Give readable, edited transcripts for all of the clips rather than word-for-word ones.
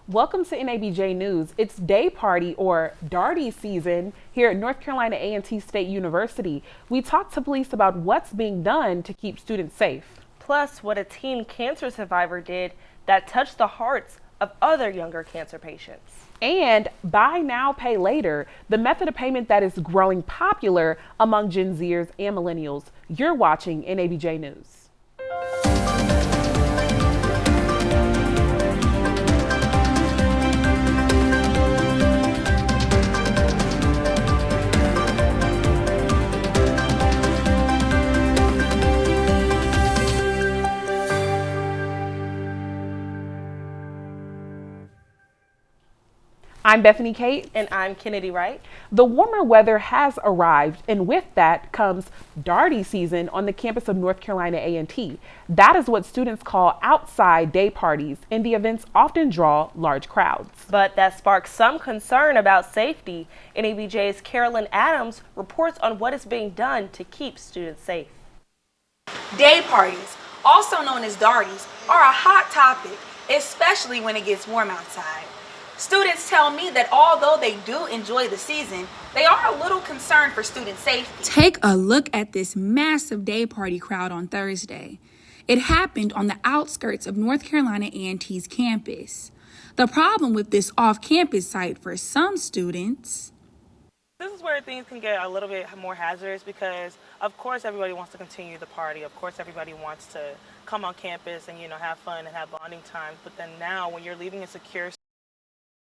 Welcome to NABJ News. It's day party or Darty season here at North Carolina A&T State University. We talked to police about what's being done to keep students safe. Plus, what a teen cancer survivor did that touched the hearts of other younger cancer patients. And buy now, pay later, the method of payment that is growing popular among Gen Zers and millennials. You're watching NABJ News. I'm Bethany Kate. And I'm Kennedy Wright. The warmer weather has arrived, and with that comes Darty season on the campus of North Carolina A&T. That is what students call outside day parties, and the events often draw large crowds. But that sparks some concern about safety. NABJ's Carolyn Adams reports on what is being done to keep students safe. Day parties, also known as darties, are a hot topic, especially when it gets warm outside. Students tell me that although they do enjoy the season, they are a little concerned for student safety. Take a look at this massive day party crowd on Thursday. It happened on the outskirts of North Carolina A&T's campus. The problem with this off-campus site for some students... This is where things can get a little bit more hazardous because, of course, everybody wants to continue the party. Of course, everybody wants to come on campus and, have fun and have bonding times. But then now, when you're leaving a secure...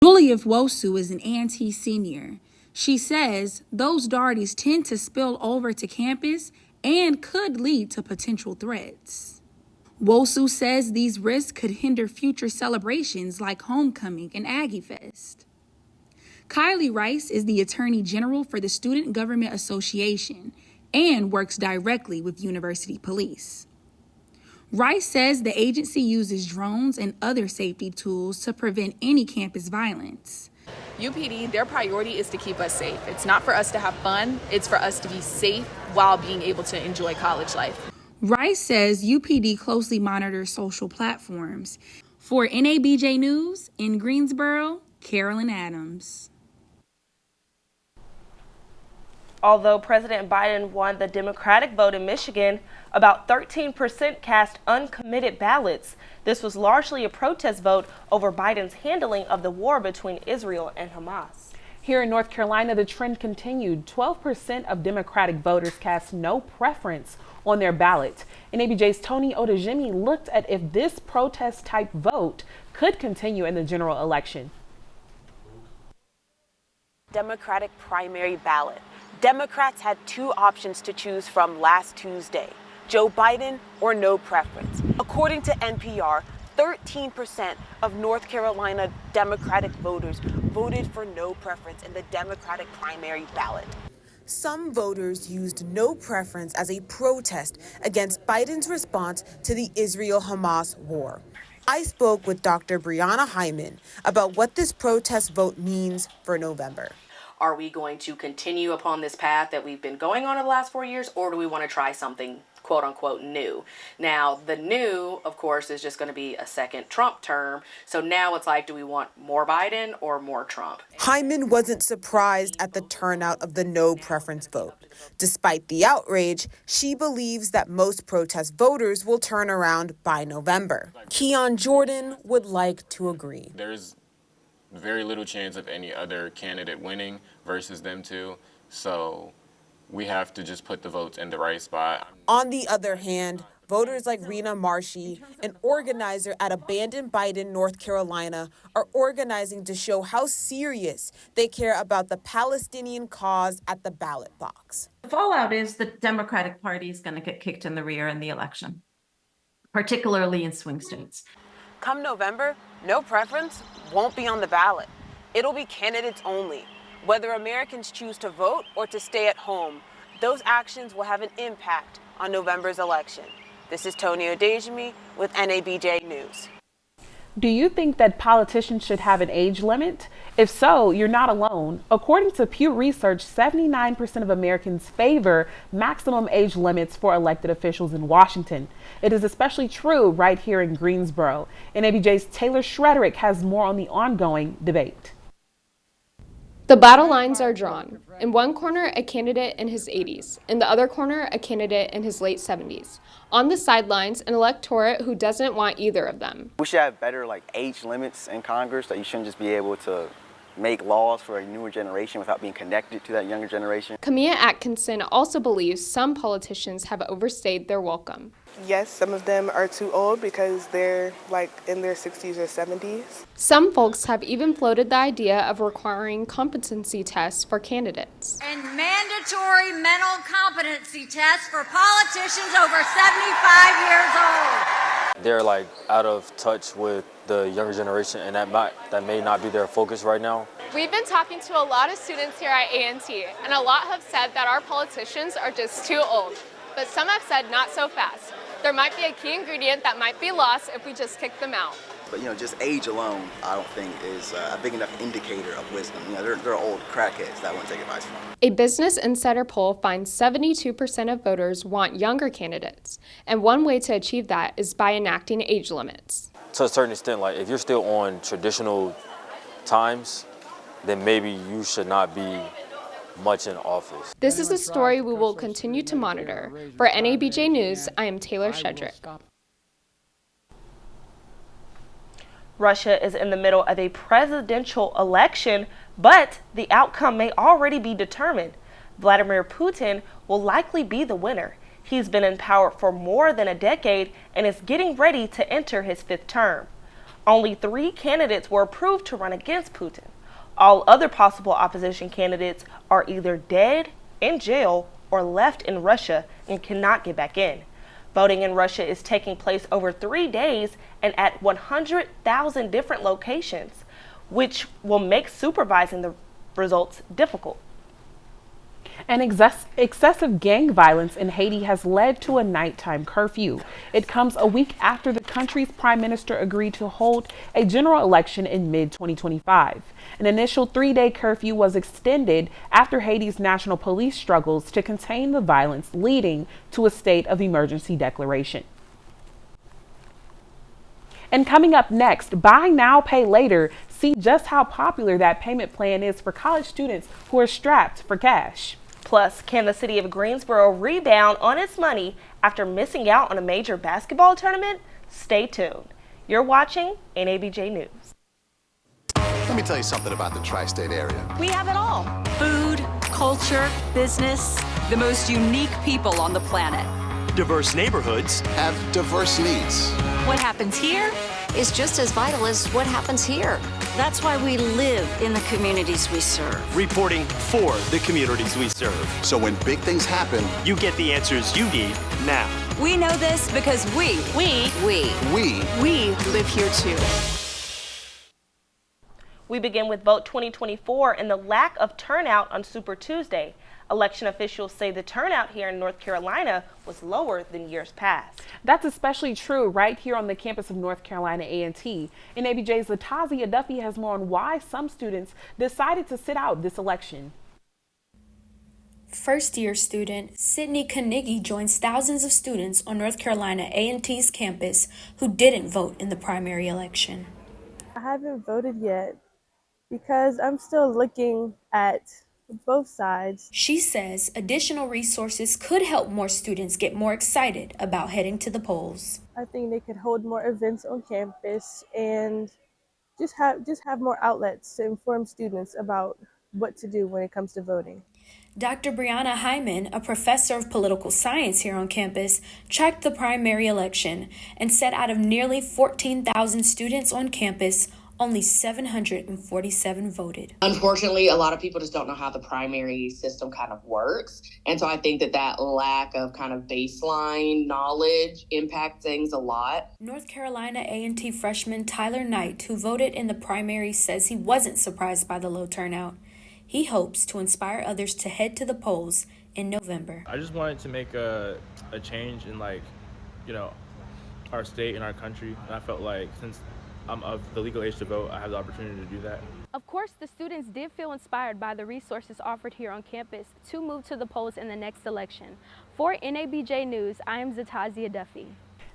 Julia Wosu is an A&T senior. She says those darties tend to spill over to campus and could lead to potential threats. Wosu says these risks could hinder future celebrations like homecoming and Aggie Fest. Kylie Rice is the Attorney General for the Student Government Association and works directly with university police. Rice says the agency uses drones and other safety tools to prevent any campus violence. UPD, their priority is to keep us safe. It's not for us to have fun, it's for us to be safe while being able to enjoy college life. Rice says UPD closely monitors social platforms. For NABJ News in Greensboro, Carolyn Adams. Although President Biden won the Democratic vote in Michigan, about 13% cast uncommitted ballots. This was largely a protest vote over Biden's handling of the war between Israel and Hamas. Here in North Carolina, the trend continued. 12% of Democratic voters cast no preference on their ballot. NABJ's Tony Odejimi looked at if this protest-type vote could continue in the general election. Democratic primary ballot. Democrats had two options to choose from last Tuesday, Joe Biden or no preference. According to NPR, 13% of North Carolina Democratic voters voted for no preference in the Democratic primary ballot. Some voters used no preference as a protest against Biden's response to the Israel-Hamas war. I spoke with Dr. Brianna Hyman about what this protest vote means for November. Are we going to continue upon this path that we've been going on in the last 4 years, or do we want to try something quote unquote new? Now, the new, of course, is just going to be a second Trump term. So now it's like, do we want more Biden or more Trump? Hyman wasn't surprised at the turnout of the no preference vote. Despite the outrage, she believes that most protest voters will turn around by November. Keon Jordan would like to agree. There's very little chance of any other candidate winning versus them two. So we have to just put the votes in the right spot. On the other hand, voters like Rena Marshy, an organizer at Abandon Biden, North Carolina, are organizing to show how serious they care about the Palestinian cause at the ballot box. The fallout is the Democratic Party is going to get kicked in the rear in the election, particularly in swing states. Come November, no preference won't be on the ballot. It'll be candidates only. Whether Americans choose to vote or to stay at home, those actions will have an impact on November's election. This is Tony Odejimi with NABJ News. Do you think that politicians should have an age limit? If so, you're not alone. According to Pew Research, 79% of Americans favor maximum age limits for elected officials in Washington. It is especially true right here in Greensboro. NABJ's Taylor Shrederick has more on the ongoing debate. The battle lines are drawn. In one corner, a candidate in his 80s. In the other corner, a candidate in his late 70s. On the sidelines, an electorate who doesn't want either of them. We should have better age limits in Congress, that you shouldn't just be able to make laws for a newer generation without being connected to that younger generation. Camilla Atkinson also believes some politicians have overstayed their welcome. Yes, some of them are too old because they're in their 60s or 70s. Some folks have even floated the idea of requiring competency tests for candidates. And mandatory mental competency tests for politicians over 75 years old. They're out of touch with the younger generation, and that may not be their focus right now. We've been talking to a lot of students here at A&T, and a lot have said that our politicians are just too old. But some have said not so fast. There might be a key ingredient that might be lost if we just kick them out. But just age alone, I don't think is a big enough indicator of wisdom. They're old crackheads that I wouldn't take advice from. A Business Insider poll finds 72% of voters want younger candidates, and one way to achieve that is by enacting age limits. To a certain extent, if you're still on traditional times, then maybe you should not be much in office. This is a story we will continue to monitor. For NABJ News, I am Taylor Shedrick. Russia is in the middle of a presidential election, but the outcome may already be determined. Vladimir Putin will likely be the winner. He's been in power for more than a decade and is getting ready to enter his 5th term. Only 3 candidates were approved to run against Putin. All other possible opposition candidates are either dead, in jail, or left in Russia and cannot get back in. Voting in Russia is taking place over 3 days and at 100,000 different locations, which will make supervising the results difficult. And excessive gang violence in Haiti has led to a nighttime curfew. It comes a week after the country's prime minister agreed to hold a general election in mid-2025. An initial 3-day curfew was extended after Haiti's national police struggles to contain the violence, leading to a state of emergency declaration. And coming up next, buy now, pay later. See just how popular that payment plan is for college students who are strapped for cash. Plus, can the city of Greensboro rebound on its money after missing out on a major basketball tournament? Stay tuned. You're watching NABJ News. Let me tell you something about the tri-state area. We have it all. Food, culture, business, the most unique people on the planet. Diverse neighborhoods have diverse needs. What happens here is just as vital as what happens here. That's why we live in the communities we serve. Reporting for the communities we serve. So when big things happen, you get the answers you need now. We know this because we live here too. We begin with Vote 2024 and the lack of turnout on Super Tuesday. Election officials say the turnout here in North Carolina was lower than years past. That's especially true right here on the campus of North Carolina A&T. NABJ's Latazia Duffy has more on why some students decided to sit out this election. First-year student Sydney Carnegie joins thousands of students on North Carolina A&T's campus who didn't vote in the primary election. I haven't voted yet because I'm still looking at both sides. She says additional resources could help more students get more excited about heading to the polls. I think they could hold more events on campus and just have more outlets to inform students about what to do when it comes to voting. Dr. Brianna Hyman, a professor of political science here on campus, tracked the primary election and said out of nearly 14,000 students on campus, only 747 voted. Unfortunately, a lot of people just don't know how the primary system kind of works. And so I think that lack of kind of baseline knowledge impacts things a lot. North Carolina A&T freshman Tyler Knight, who voted in the primary, says he wasn't surprised by the low turnout. He hopes to inspire others to head to the polls in November. I just wanted to make a change in our state and our country. And I felt like since I'm of the legal age to vote, I have the opportunity to do that. Of course, the students did feel inspired by the resources offered here on campus to move to the polls in the next election. For NABJ News, I am Zatazia Duffy.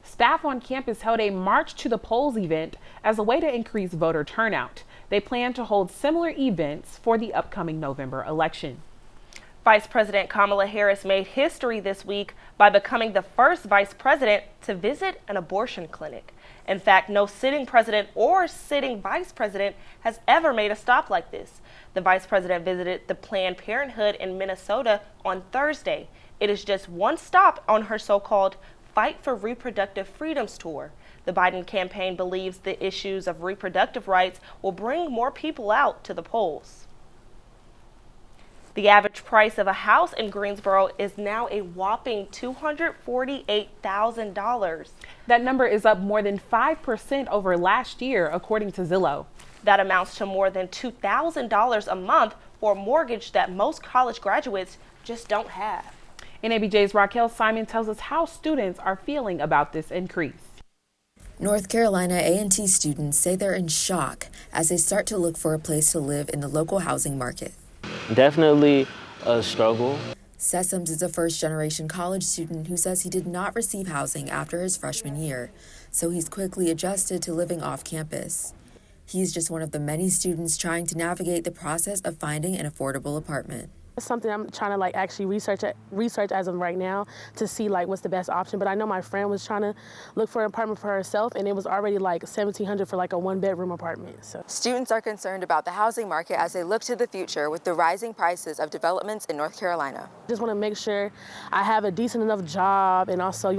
Staff on campus held a March to the Polls event as a way to increase voter turnout. They plan to hold similar events for the upcoming November election. Vice President Kamala Harris made history this week by becoming the first vice president to visit an abortion clinic. In fact, no sitting president or sitting vice president has ever made a stop like this. The vice president visited the Planned Parenthood in Minnesota on Thursday. It is just one stop on her so-called Fight for Reproductive Freedoms tour. The Biden campaign believes the issues of reproductive rights will bring more people out to the polls. The average price of a house in Greensboro is now a whopping $248,000. That number is up more than 5% over last year, according to Zillow. That amounts to more than $2,000 a month for a mortgage that most college graduates just don't have. NABJ's Raquel Simon tells us how students are feeling about this increase. North Carolina A&T students say they're in shock as they start to look for a place to live in the local housing market. Definitely a struggle. Sessoms is a first-generation college student who says he did not receive housing after his freshman year, so he's quickly adjusted to living off campus. He's just one of the many students trying to navigate the process of finding an affordable apartment. It's something I'm trying to actually research as of right now to see what's the best option. But I know my friend was trying to look for an apartment for herself, and it was already $1,700 for a one-bedroom apartment. So students are concerned about the housing market as they look to the future with the rising prices of developments in North Carolina. Just want to make sure I have a decent enough job and also,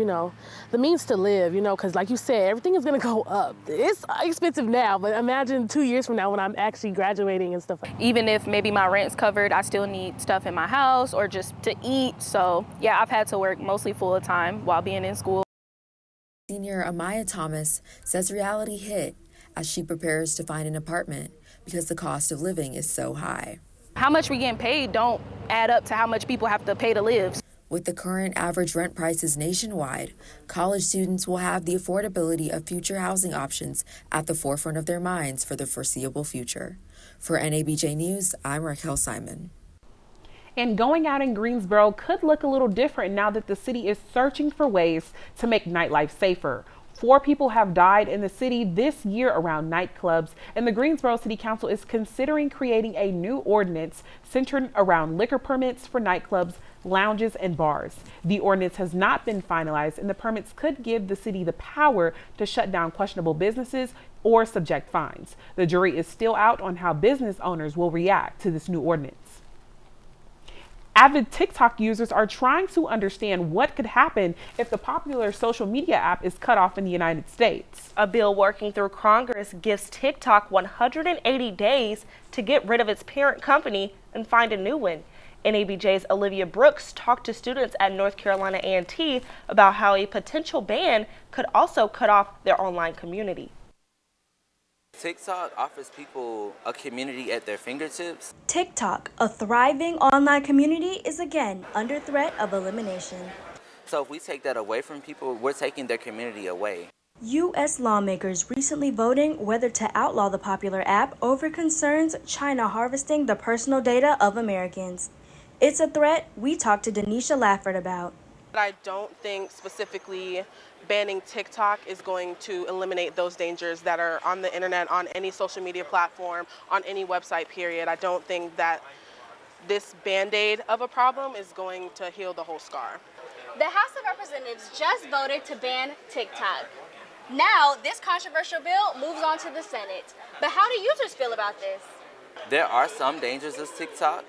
the means to live, because like you said, everything is going to go up. It's expensive now, but imagine 2 years from now when I'm actually graduating and stuff like that. Even if maybe my rent's covered, I still need stuff in my house or just to eat. So yeah, I've had to work mostly full time while being in school. Senior Amaya Thomas says reality hit as she prepares to find an apartment because the cost of living is so high. How much we getting paid don't add up to how much people have to pay to live. With the current average rent prices nationwide, college students will have the affordability of future housing options at the forefront of their minds for the foreseeable future. For NABJ News, I'm Raquel Simon. And going out in Greensboro could look a little different now that the city is searching for ways to make nightlife safer. 4 people have died in the city this year around nightclubs, and the Greensboro City Council is considering creating a new ordinance centered around liquor permits for nightclubs, lounges, and bars. The ordinance has not been finalized, and the permits could give the city the power to shut down questionable businesses or subject fines. The jury is still out on how business owners will react to this new ordinance. Avid TikTok users are trying to understand what could happen if the popular social media app is cut off in the United States. A bill working through Congress gives TikTok 180 days to get rid of its parent company and find a new one. NABJ's Olivia Brooks talked to students at North Carolina A&T about how a potential ban could also cut off their online community. TikTok offers people a community at their fingertips. TikTok, a thriving online community, is again under threat of elimination. So if we take that away from people, we're taking their community away. U.S. lawmakers recently voting whether to outlaw the popular app over concerns China harvesting the personal data of Americans. It's a threat we talked to Denisha Lafford about. I don't think specifically banning TikTok is going to eliminate those dangers that are on the internet, on any social media platform, on any website, period. I don't think that this Band-Aid of a problem is going to heal the whole scar. The House of Representatives just voted to ban TikTok. Now, this controversial bill moves on to the Senate. But how do users feel about this? There are some dangers of TikTok,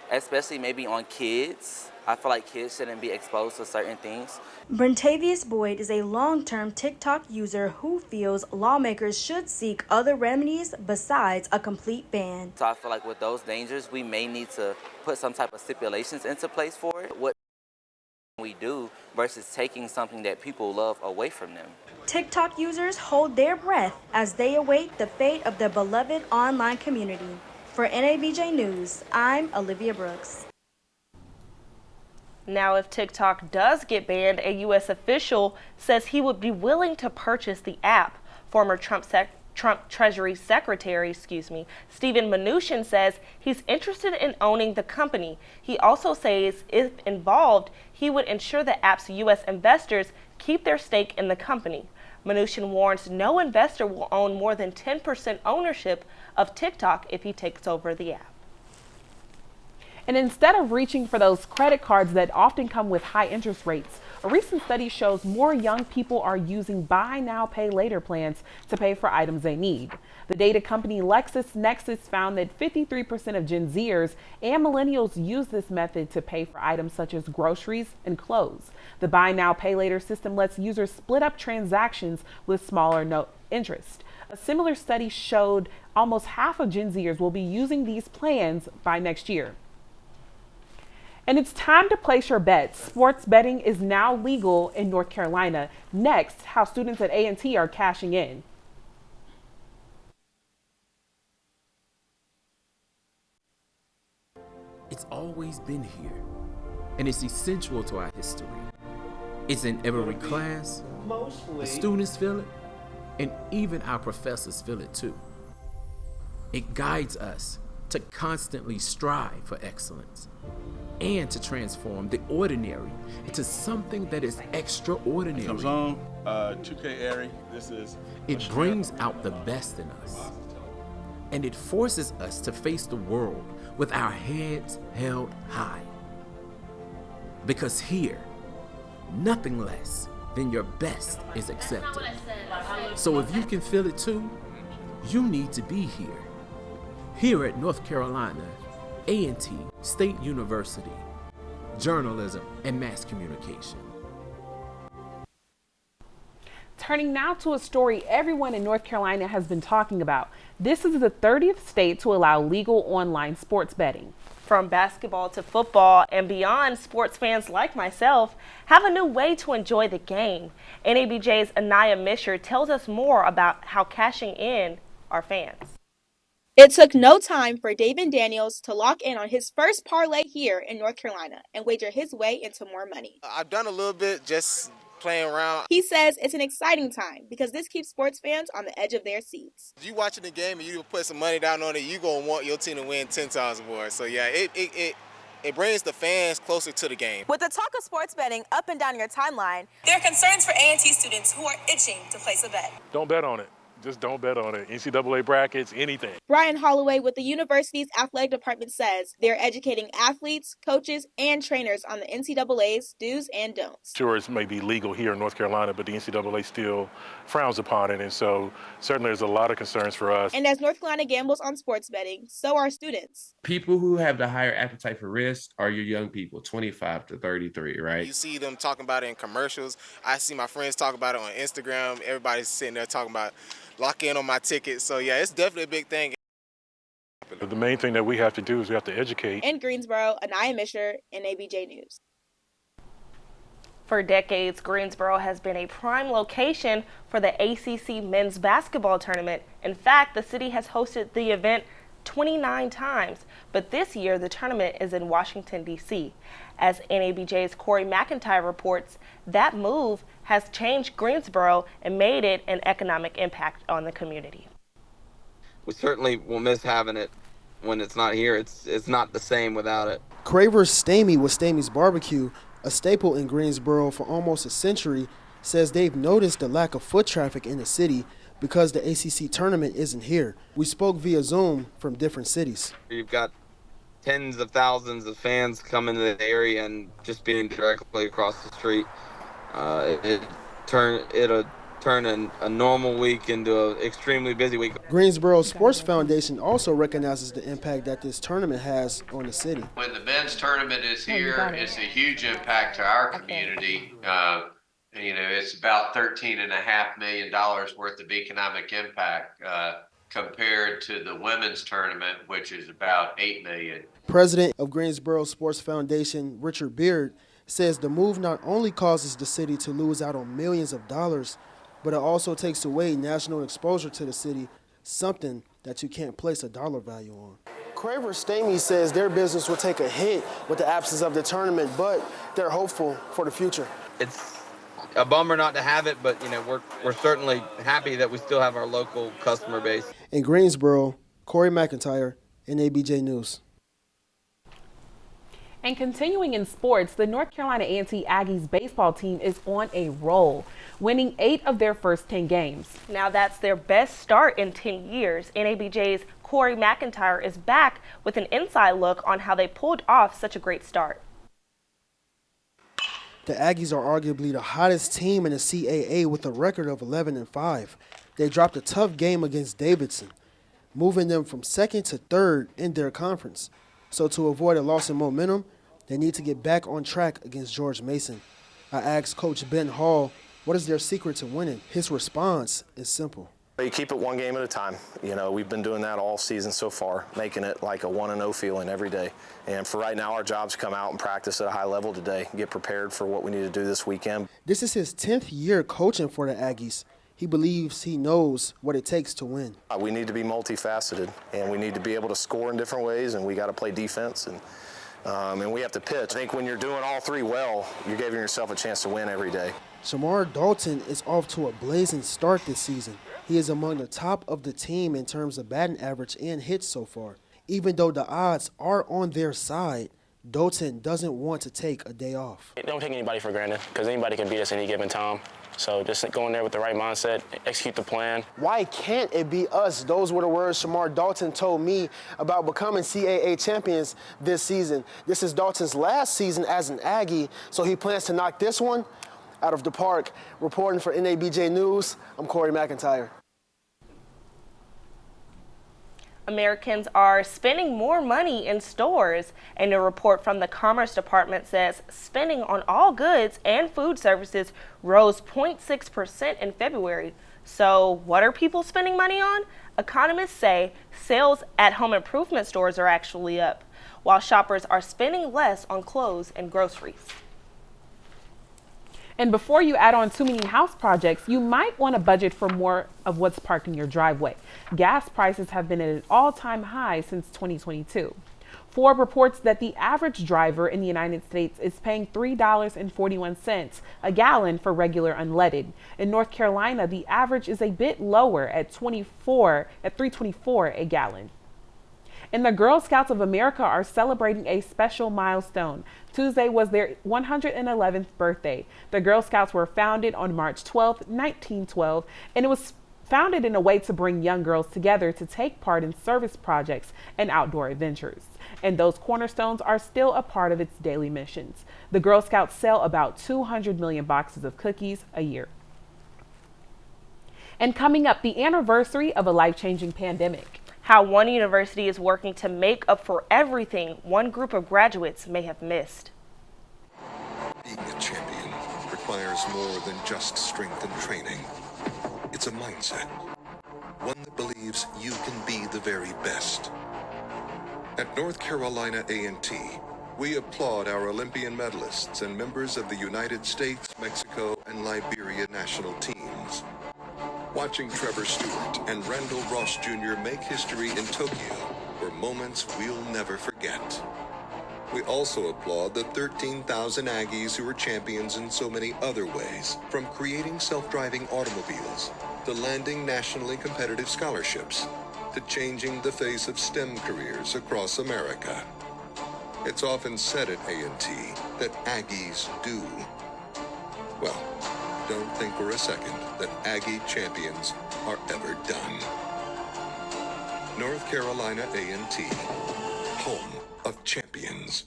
especially maybe on kids. I feel like kids shouldn't be exposed to certain things. Brentavious Boyd is a long-term TikTok user who feels lawmakers should seek other remedies besides a complete ban. So I feel like with those dangers, we may need to put some type of stipulations into place for it. What we do versus taking something that people love away from them. TikTok users hold their breath as they await the fate of their beloved online community. For NABJ News, I'm Olivia Brooks. Now, if TikTok does get banned, a U.S. official says he would be willing to purchase the app. Former Trump Treasury Secretary, Stephen Mnuchin says he's interested in owning the company. He also says if involved, he would ensure the app's U.S. investors keep their stake in the company. Mnuchin warns no investor will own more than 10% ownership of TikTok if he takes over the app. And instead of reaching for those credit cards that often come with high interest rates, a recent study shows more young people are using buy now, pay later plans to pay for items they need. The data company LexisNexis found that 53% of Gen Zers and millennials use this method to pay for items such as groceries and clothes. The buy now, pay later system lets users split up transactions with smaller no interest. A similar study showed almost half of Gen Zers will be using these plans by next year. And it's time to place your bets. Sports betting is now legal in North Carolina. Next, how students at A&T are cashing in. It's always been here, and it's essential to our history. It's in every class, the students feel it, and even our professors feel it too. It guides us to constantly strive for excellence and to transform the ordinary into something that is extraordinary. Comes on, 2K Airy, this is... It brings out the best in us, and it forces us to face the world with our heads held high. Because here, nothing less than your best is accepted. So if you can feel it too, you need to be here. Here at North Carolina A&T State University, Journalism and Mass Communication. Turning now to a story everyone in North Carolina has been talking about. This is the 30th state to allow legal online sports betting. From basketball to football and beyond, sports fans like myself have a new way to enjoy the game. NABJ's Anaya Misher tells us more about how cashing in are fans. It took no time for David Daniels to lock in on his first parlay here in North Carolina and wager his way into more money. I've done a little bit, just playing around. He says it's an exciting time because this keeps sports fans on the edge of their seats. If you watching the game and you put some money down on it, you're going to want your team to win 10 times more. So yeah, it brings the fans closer to the game. With the talk of sports betting up and down your timeline, there are concerns for A&T students who are itching to place a bet. Don't bet on it. Just don't bet on it. NCAA brackets, anything. Brian Holloway with the university's athletic department says they're educating athletes, coaches, and trainers on the NCAA's do's and don'ts. Sure, it may be legal here in North Carolina, but the NCAA still frowns upon it. And so certainly there's a lot of concerns for us. And as North Carolina gambles on sports betting, so are students. People who have the higher appetite for risk are your young people, 25 to 33, right? You see them talking about it in commercials. I see my friends talk about it on Instagram. Everybody's sitting there talking about lock in on my ticket. So yeah, it's definitely a big thing. But the main thing that we have to do is we have to educate. In Greensboro, Anaya Misher, NABJ News. For decades, Greensboro has been a prime location for the ACC men's basketball tournament. In fact, the city has hosted the event 29 times, but this year the tournament is in Washington, D.C. As NABJ's Corey McIntyre reports, that move has changed Greensboro and made it an economic impact on the community. We certainly will miss having it when it's not here. It's not the same without it. Craver's Stamey with Stamey's Barbecue, a staple in Greensboro for almost a century, says they've noticed the lack of foot traffic in the city because the ACC tournament isn't here. We spoke via Zoom from different cities. You've got tens of thousands of fans coming to the area and just being directly across the street. It'll turn a normal week into an extremely busy week. Greensboro Sports Foundation also recognizes the impact that this tournament has on the city. When the men's tournament is here, it's a huge impact to our community. It's about $13.5 million worth of economic impact compared to the women's tournament, which is about $8 million. President of Greensboro Sports Foundation, Richard Beard, says the move not only causes the city to lose out on millions of dollars, but it also takes away national exposure to the city, something that you can't place a dollar value on. Craver Stamey says their business will take a hit with the absence of the tournament, but they're hopeful for the future. It's a bummer not to have it, but we're certainly happy that we still have our local customer base. In Greensboro, Corey McIntyre, NABJ News. And continuing in sports, the North Carolina A&T Aggies baseball team is on a roll, winning 8 of their first 10 games. Now that's their best start in 10 years. NABJ's Corey McIntyre is back with an inside look on how they pulled off such a great start. The Aggies are arguably the hottest team in the CAA with a record of 11-5. They dropped a tough game against Davidson, moving them from second to third in their conference. So to avoid a loss in momentum, they need to get back on track against George Mason. I asked Coach Ben Hall, what is their secret to winning? His response is simple. You keep it one game at a time. We've been doing that all season so far, making it like a 1-0 feeling every day. And for right now, our job's come out and practice at a high level today, get prepared for what we need to do this weekend. This is his 10th year coaching for the Aggies. He believes he knows what it takes to win. We need to be multifaceted, and we need to be able to score in different ways, and we got to play defense, and we have to pitch. I think when you're doing all three well, you're giving yourself a chance to win every day. Shamar Dalton is off to a blazing start this season. He is among the top of the team in terms of batting average and hits so far. Even though the odds are on their side, Dalton doesn't want to take a day off. Don't take anybody for granted, because anybody can beat us any given time. So just go in there with the right mindset, execute the plan. Why can't it be us? Those were the words Shamar Dalton told me about becoming CAA champions this season. This is Dalton's last season as an Aggie, so he plans to knock this one out of the park. Reporting for NABJ News, I'm Corey McIntyre. Americans are spending more money in stores, and a report from the Commerce Department says spending on all goods and food services rose 0.6% in February. So what are people spending money on? Economists say sales at home improvement stores are actually up, while shoppers are spending less on clothes and groceries. And before you add on too many house projects, you might want to budget for more of what's parked in your driveway. Gas prices have been at an all-time high since 2022. Forbes reports that the average driver in the United States is paying $3.41 a gallon for regular unleaded. In North Carolina, the average is a bit lower at $3.24 a gallon. And the Girl Scouts of America are celebrating a special milestone. Tuesday was their 111th birthday. The Girl Scouts were founded on March 12, 1912, and it was founded in a way to bring young girls together to take part in service projects and outdoor adventures. And those cornerstones are still a part of its daily missions. The Girl Scouts sell about 200 million boxes of cookies a year. And coming up, the anniversary of a life-changing pandemic. How one university is working to make up for everything one group of graduates may have missed. Being a champion requires more than just strength and training. It's a mindset, one that believes you can be the very best. At North Carolina A&T, we applaud our Olympian medalists and members of the United States, Mexico, and Liberia national teams. Watching Trevor Stewart and Randall Ross Jr. make history in Tokyo were moments we'll never forget. We also applaud the 13,000 Aggies who were champions in so many other ways, from creating self-driving automobiles, to landing nationally competitive scholarships, to changing the face of STEM careers across America. It's often said at A&T that Aggies do. Well, don't think for a second that Aggie champions are ever done. North Carolina A&T, home of champions.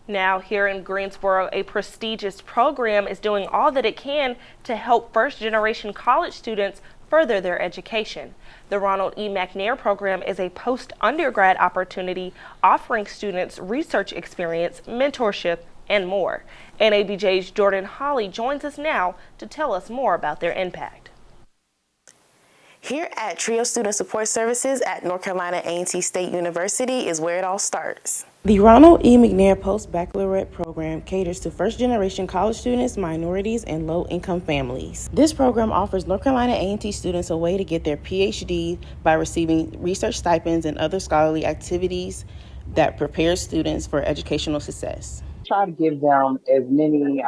Now, here in Greensboro, a prestigious program is doing all that it can to help first-generation college students further their education. The Ronald E. McNair program is a post-undergrad opportunity offering students research experience, mentorship, and more. NABJ's Jordan Holly joins us now to tell us more about their impact. Here at Trio Student Support Services at North Carolina A&T State University is where it all starts. The Ronald E. McNair Post-Baccalaureate Program caters to first-generation college students, minorities, and low-income families. This program offers North Carolina A&T students a way to get their PhD by receiving research stipends and other scholarly activities, that prepares students for educational success. Try to give them as many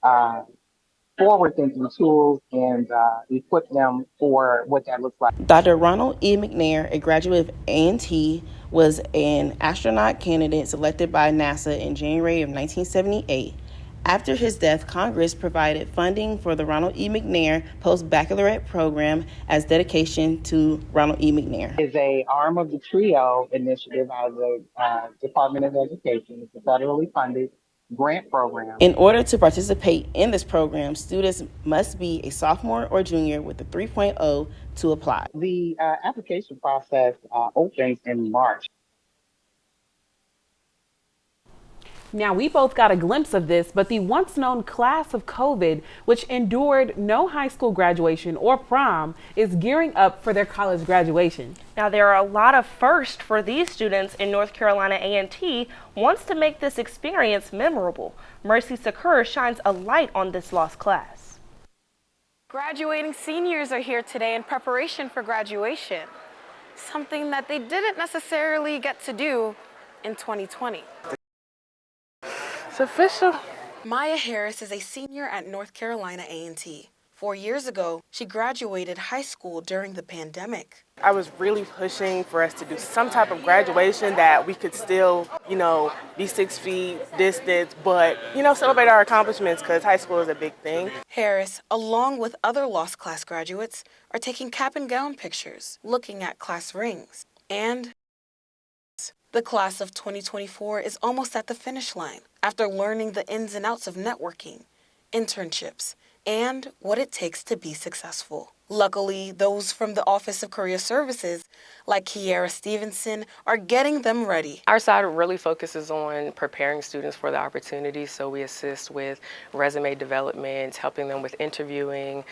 uh, forward-thinking tools and equip them for what that looks like. Dr. Ronald E. McNair, a graduate of A&T, was an astronaut candidate selected by NASA in January of 1978. After his death, Congress provided funding for the Ronald E. McNair Post-Baccalaureate Program as dedication to Ronald E. McNair. It's an arm of the TRIO initiative out of the Department of Education. It's a federally funded grant program. In order to participate in this program, students must be a sophomore or junior with a 3.0 to apply. The application process opens in March. Now, we both got a glimpse of this, but the once known class of COVID, which endured no high school graduation or prom, is gearing up for their college graduation. Now, there are a lot of firsts for these students in North Carolina A&T wants to make this experience memorable. Mercy Sakur shines a light on this lost class. Graduating seniors are here today in preparation for graduation, something that they didn't necessarily get to do in 2020. It's official. Maya Harris is a senior at North Carolina A&T. 4 years ago, she graduated high school during the pandemic. I was really pushing for us to do some type of graduation that we could still, be 6 feet distance, but, celebrate our accomplishments because high school is a big thing. Harris, along with other lost class graduates, are taking cap and gown pictures, looking at class rings, and the class of 2024 is almost at the finish line after learning the ins and outs of networking, internships, and what it takes to be successful. Luckily, those from the Office of Career Services, like Kiara Stevenson, are getting them ready. Our side really focuses on preparing students for the opportunity, so we assist with resume development, helping them with interviewing,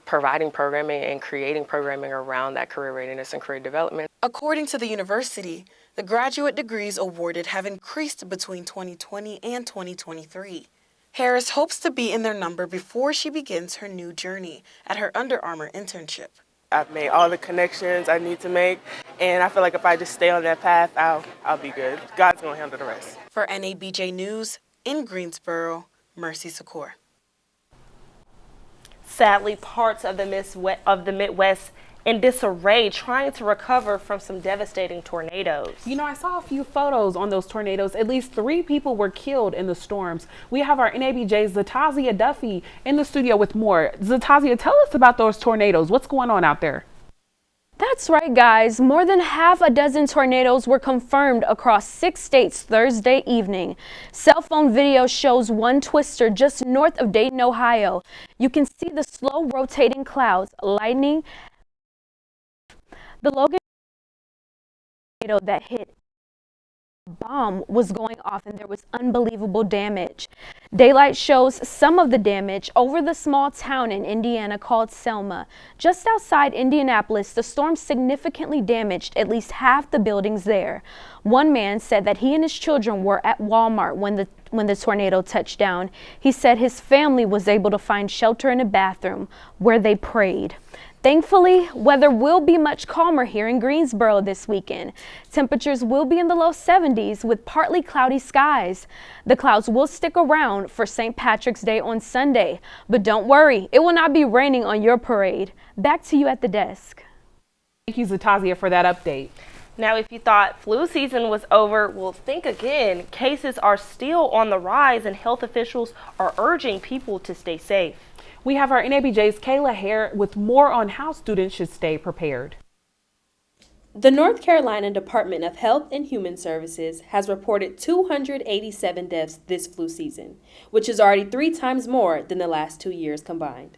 providing programming and creating programming around that career readiness and career development. According to the university, the graduate degrees awarded have increased between 2020 and 2023. Harris hopes to be in their number before she begins her new journey at her Under Armour internship. I've made all the connections I need to make, and I feel like if I just stay on that path, I'll be good. God's going to handle the rest. For NABJ News, in Greensboro, Mercy Sakur. Sadly, parts of the Midwest in disarray trying to recover from some devastating tornadoes. I saw a few photos on those tornadoes. At least 3 people were killed in the storms. We have our NABJ's Zatazia Duffy in the studio with more. Zatazia, tell us about those tornadoes. What's going on out there? That's right, guys. More than half a dozen tornadoes were confirmed across 6 states Thursday evening. Cell phone video shows one twister just north of Dayton, Ohio. You can see the slow rotating clouds, lightning. The Logan tornado that hit, bomb was going off and there was unbelievable damage. Daylight shows some of the damage over the small town in Indiana called Selma. Just outside Indianapolis, the storm significantly damaged at least half the buildings there. One man said that he and his children were at Walmart when the tornado touched down. He said his family was able to find shelter in a bathroom where they prayed. Thankfully, weather will be much calmer here in Greensboro this weekend. Temperatures will be in the low 70s with partly cloudy skies. The clouds will stick around for St. Patrick's Day on Sunday, but don't worry, it will not be raining on your parade. Back to you at the desk. Thank you, Zatazia, for that update. Now, if you thought flu season was over, well, think again. Cases are still on the rise and health officials are urging people to stay safe. We have our NABJ's Kayla Hare with more on how students should stay prepared. The North Carolina Department of Health and Human Services has reported 287 deaths this flu season, which is already 3 times more than the last 2 years combined.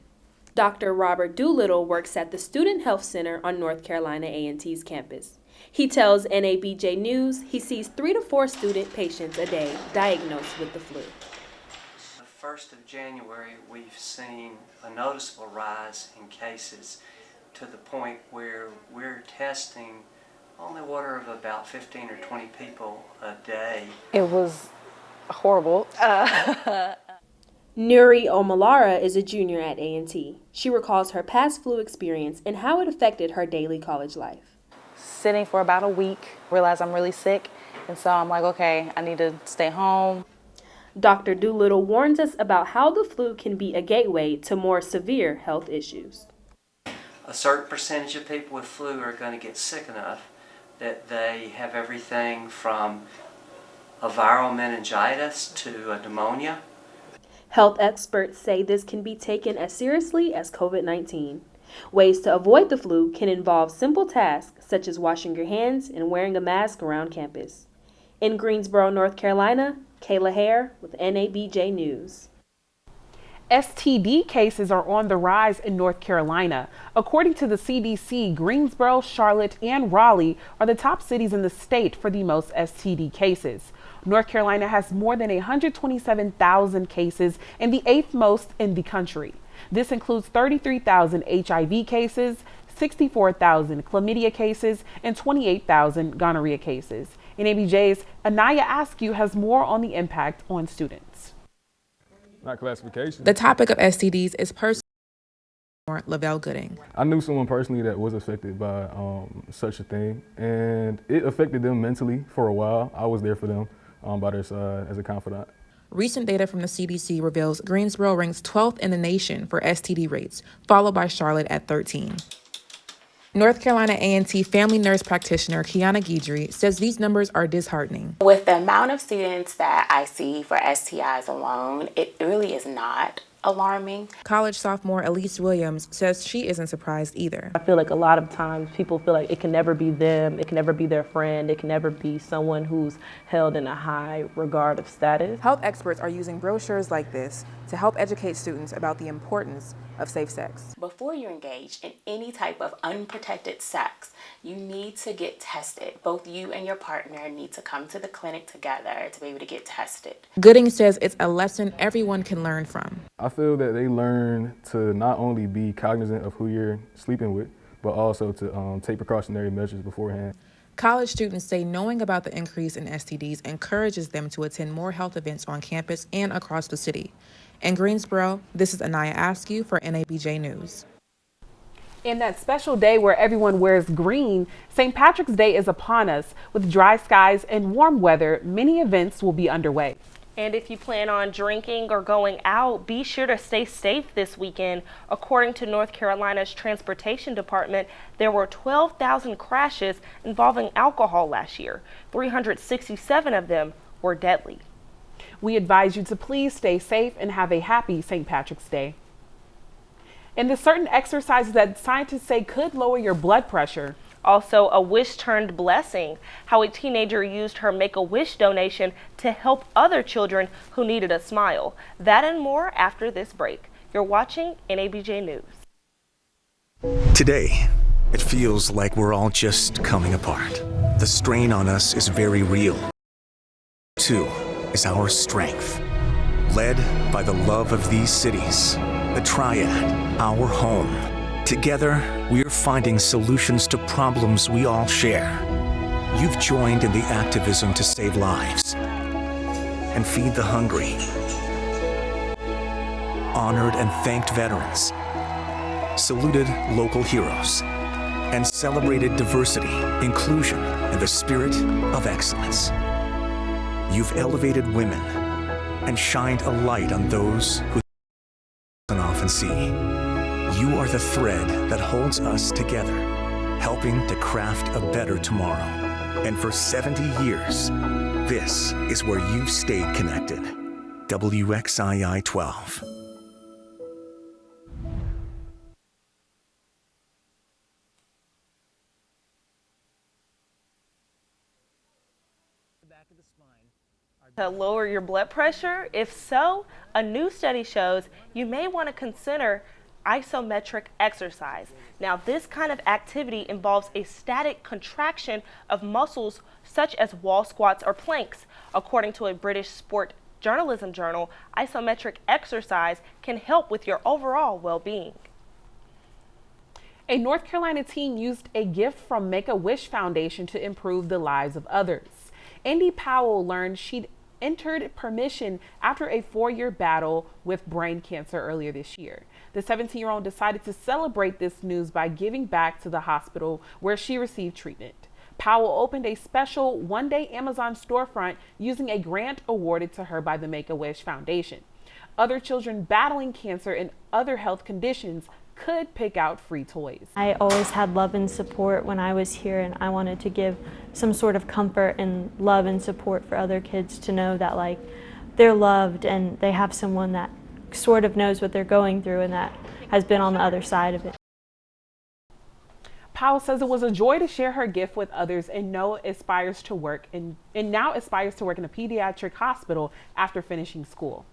Dr. Robert Doolittle works at the Student Health Center on North Carolina A&T's campus. He tells NABJ News he sees 3 to 4 student patients a day diagnosed with the flu. 1st of January, we've seen a noticeable rise in cases to the point where we're testing on the order of about 15 or 20 people a day. It was horrible. Nuri Omalara is a junior at A&T. She recalls her past flu experience and how it affected her daily college life. sitting for about a week, realized I'm really sick, and so I'm like, okay, I need to stay home. Dr. Doolittle warns us about how the flu can be a gateway to more severe health issues. A certain percentage of people with flu are going to get sick enough that they have everything from a viral meningitis to a pneumonia. Health experts say this can be taken as seriously as COVID-19. Ways to avoid the flu can involve simple tasks such as washing your hands and wearing a mask around campus. In Greensboro, North Carolina, Kayla Hare with NABJ News. STD cases are on the rise in North Carolina. According to the CDC, Greensboro, Charlotte, and Raleigh are the top cities in the state for the most STD cases. North Carolina has more than 127,000 cases and the 8th most in the country. This includes 33,000 HIV cases, 64,000 chlamydia cases, and 28,000 gonorrhea cases. NABJ's Anaya Askew has more on the impact on students. Not classification. The topic of STDs is personal. Lavelle Gooding. I knew someone personally that was affected by such a thing, and it affected them mentally for a while. I was there for them by their side as a confidant. Recent data from the CDC reveals Greensboro ranks 12th in the nation for STD rates, followed by Charlotte at 13. North Carolina A&T family nurse practitioner Kiana Guidry says these numbers are disheartening. With the amount of students that I see for STIs alone, it really is not alarming. College sophomore Elise Williams says she isn't surprised either. I feel like a lot of times people feel like it can never be them, it can never be their friend, it can never be someone who's held in a high regard of status. Health experts are using brochures like this to help educate students about the importance of safe sex. Before you engage in any type of unprotected sex, you need to get tested. Both you and your partner need to come to the clinic together to be able to get tested. Gooding says it's a lesson everyone can learn from. I feel that they learn to not only be cognizant of who you're sleeping with, but also to take precautionary measures beforehand. College students say knowing about the increase in STDs encourages them to attend more health events on campus and across the city. In Greensboro, this is Anaya Askew for NABJ News. In that special day where everyone wears green, St. Patrick's Day is upon us. With dry skies and warm weather, many events will be underway. And if you plan on drinking or going out, be sure to stay safe this weekend. According to North Carolina's Transportation Department, there were 12,000 crashes involving alcohol last year. 367 of them were deadly. We advise you to please stay safe and have a happy St. Patrick's Day. And there's certain exercises that scientists say could lower your blood pressure. Also, a wish turned blessing, how a teenager used her Make-A-Wish donation to help other children who needed a smile. That and more after this break. You're watching NABJ News. Today, it feels like we're all just coming apart. The strain on us is very real. Two is our strength. Led by the love of these cities, the triad, our home. Together, we're finding solutions to problems we all share. You've joined in the activism to save lives and feed the hungry. Honored and thanked veterans, saluted local heroes, and celebrated diversity, inclusion, and the spirit of excellence. You've elevated women and shined a light on those who don't often see. You are the thread that holds us together, helping to craft a better tomorrow. And for 70 years, this is where you've stayed connected. WXII 12. To lower your blood pressure? If so, a new study shows you may want to consider isometric exercise. Now, this kind of activity involves a static contraction of muscles such as wall squats or planks. According to a British sport journalism journal, isometric exercise can help with your overall well-being. A North Carolina teen used a gift from Make-A-Wish Foundation to improve the lives of others. Andy Powell learned she'd entered permission after a 4-year battle with brain cancer earlier this year. The 17-year-old decided to celebrate this news by giving back to the hospital where she received treatment. Powell opened a special one-day Amazon storefront using a grant awarded to her by the Make-A-Wish Foundation. Other children battling cancer and other health conditions could pick out free toys. I always had love and support when I was here, and I wanted to give some sort of comfort and love and support for other kids to know that like they're loved and they have someone that sort of knows what they're going through and that has been on the other side of it. Powell says it was a joy to share her gift with others and now aspires to work in a pediatric hospital after finishing school.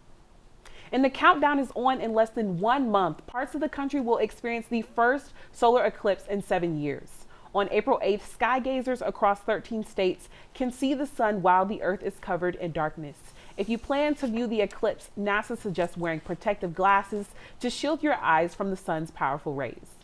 And the countdown is on. In less than 1 month, parts of the country will experience the first solar eclipse in 7 years. On April 8th, sky gazers across 13 states can see the sun while the earth is covered in darkness. If you plan to view the eclipse, NASA suggests wearing protective glasses to shield your eyes from the sun's powerful rays.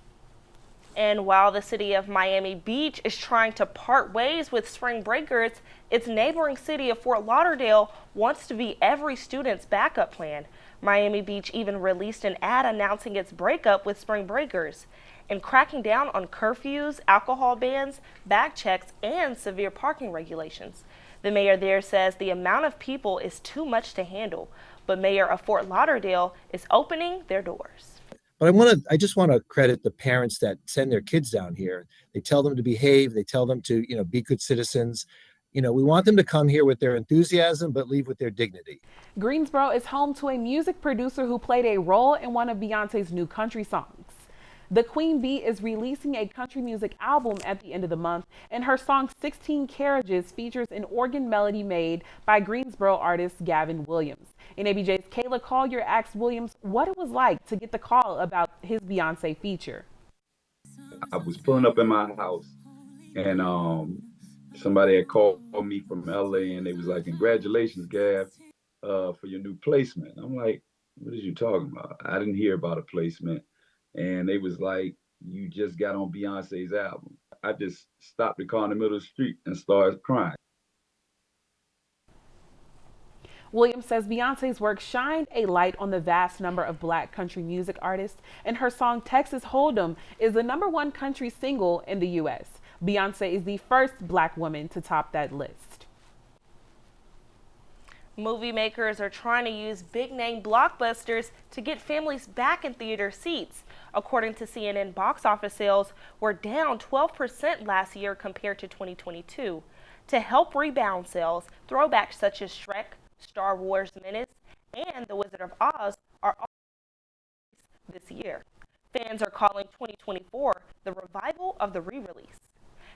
And while the city of Miami Beach is trying to part ways with spring breakers, its neighboring city of Fort Lauderdale wants to be every student's backup plan. Miami Beach even released an ad announcing its breakup with spring breakers and cracking down on curfews, alcohol bans, bag checks, and severe parking regulations. The mayor there says the amount of people is too much to handle, but Mayor of Fort Lauderdale is opening their doors. But I just want to credit the parents that send their kids down here. They tell them to behave. They tell them to, be good citizens. We want them to come here with their enthusiasm, but leave with their dignity. Greensboro is home to a music producer who played a role in one of Beyonce's new country songs. The Queen Bee is releasing a country music album at the end of the month, and her song 16 Carriages features an organ melody made by Greensboro artist Gavin Williams. NABJ's Kayla Collier asked Williams what it was like to get the call about his Beyonce feature. I was pulling up in my house, and somebody had called me from LA, and they was like, "Congratulations, Gav, for your new placement." I'm like, "What are you talking about? I didn't hear about a placement." And they was like, "You just got on Beyonce's album." I just stopped the car in the middle of the street and started crying. Williams says Beyonce's work shined a light on the vast number of Black country music artists, and her song Texas Hold'em is the #1 country single in the U.S. Beyonce is the first Black woman to top that list. Movie makers are trying to use big-name blockbusters to get families back in theater seats. According to CNN, box office sales were down 12% last year compared to 2022. To help rebound sales, throwbacks such as Shrek, Star Wars Menace, and The Wizard of Oz are all this year. Fans are calling 2024 the revival of the re-release.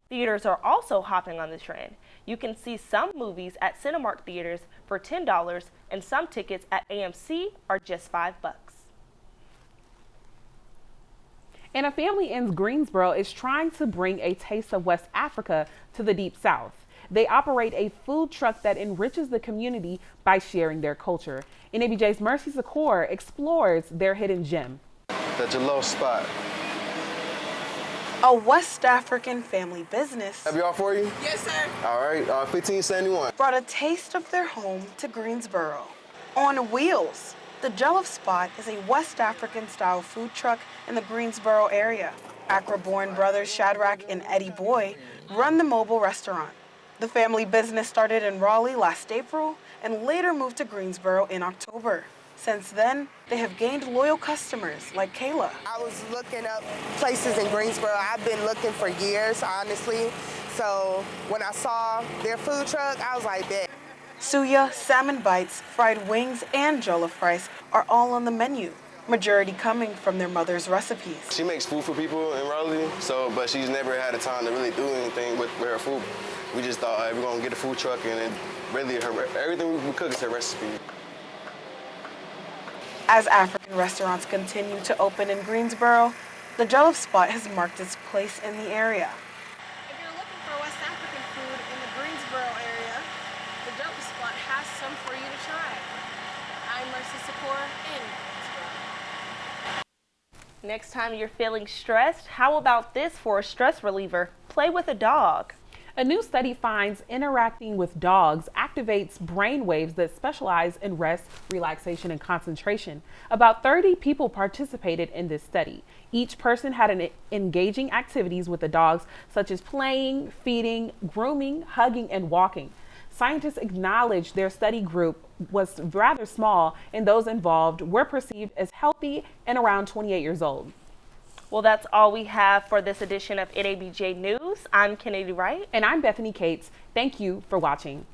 Theaters are also hopping on the trend. You can see some movies at Cinemark theaters for $10, and some tickets at AMC are just $5. And a family in Greensboro is trying to bring a taste of West Africa to the Deep South. They operate a food truck that enriches the community by sharing their culture. NABJ's Mercy Zakor explores their hidden gem. The Jalo spot. A West African family business. Have y'all for you? Yes, sir. All right, 1571. Brought a taste of their home to Greensboro. On wheels, the Jollof Spot is a West African-style food truck in the Greensboro area. Accra-born brothers Shadrach and Eddie Boy run the mobile restaurant. The family business started in Raleigh last April and later moved to Greensboro in October. Since then, they have gained loyal customers like Kayla. I was looking up places in Greensboro. I've been looking for years, honestly. So when I saw their food truck, I was like, bet. Suya, salmon bites, fried wings, and jollof rice are all on the menu, majority coming from their mother's recipes. She makes food for people in Raleigh, but she's never had a time to really do anything with her food. We just thought, we're gonna get a food truck, and then really everything we cook is her recipe. As African restaurants continue to open in Greensboro, the Jollof Spot has marked its place in the area. If you're looking for West African food in the Greensboro area, the Jollof Spot has some for you to try. I'm Mercy Zakor in Greensboro. Next time you're feeling stressed, how about this for a stress reliever? Play with a dog. A new study finds interacting with dogs activates brain waves that specialize in rest, relaxation, and concentration. About 30 people participated in this study. Each person had engaging activities with the dogs, such as playing, feeding, grooming, hugging, and walking. Scientists acknowledged their study group was rather small, and those involved were perceived as healthy and around 28 years old. Well, that's all we have for this edition of NABJ News. I'm Kennedy Wright. And I'm Bethany Cates. Thank you for watching.